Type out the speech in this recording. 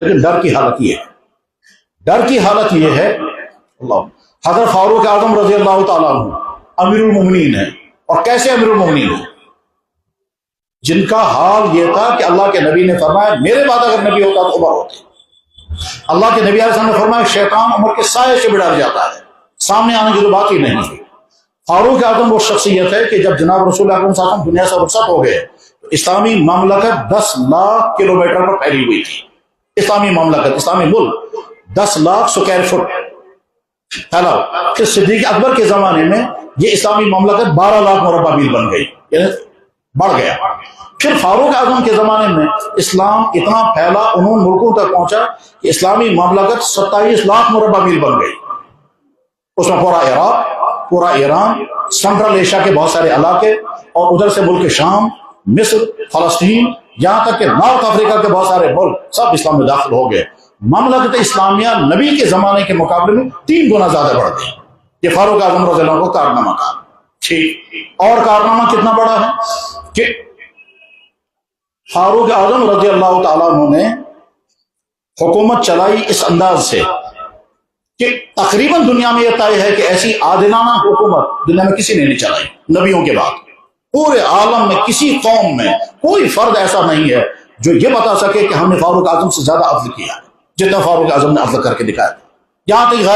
لیکن ڈر کی حالت یہ ہے، ڈر کی حالت یہ ہے، اللہ حضرت فاروق اعظم رضی اللہ تعالیٰ عنہ امیر المومنین ہے، اور کیسے امیر المومنین ہے؟ جن کا حال یہ تھا کہ اللہ کے نبی نے فرمایا میرے بعد اگر نبی ہوتا تو عمر ہوتے۔ اللہ کے نبی علیہ السلام نے فرمایا شیطان عمر کے سائے سے بھی ڈر جاتا ہے، سامنے آنے کی تو بات ہی نہیں ہے۔ فاروق اعظم وہ شخصیت ہے کہ جب جناب رسول اکرم صلی اللہ علیہ وسلم دنیا سے رخصت ہو گئے تو اسلامی مملکت 10 لاکھ کلومیٹر پر پھیلی ہوئی تھی۔ اسلامی مملکت، اسلامی ملک 10 لاکھ سکوائر فٹ پھیلا۔ پھر صدیق اکبر کے زمانے میں یہ اسلامی مملکت 12 لاکھ مربع میل بن گئی، یعنی بڑھ گیا۔ پھر فاروق اعظم کے زمانے میں اسلام اتنا پھیلا، انہوں ملکوں تک پہنچا کہ اسلامی مملکت 27 لاکھ مربع میل بن گئی۔ اس میں پورا عراق، پورا ایران، سنٹرل ایشیا کے بہت سارے علاقے، اور ادھر سے ملک شام، مصر، فلسطین، یہاں تک کہ نارتھ افریقہ کے بہت سارے ملک سب اسلام میں داخل ہو گئے۔ مملکت اسلامیہ نبی کے زمانے کے مقابلے میں 3 گنا زیادہ بڑھ گئی۔ یہ فاروق اعظم رضی اللہ عنہ کو کارنامہ تھا۔ ٹھیک، اور کارنامہ کتنا بڑا ہے کہ فاروق اعظم رضی اللہ تعالیٰ عنہ نے حکومت چلائی اس انداز سے کہ تقریباً دنیا میں یہ طے ہے کہ ایسی عادلانہ حکومت دنیا میں کسی نے نہیں چلائی نبیوں کے بعد۔ پورے عالم میں کسی قوم میں کوئی فرد ایسا نہیں ہے جو یہ بتا سکے کہ ہم نے فاروق اعظم سے زیادہ عدل کیا جتنا فاروق اعظم نے عدل کر کے دکھایا۔ یہاں تک غیر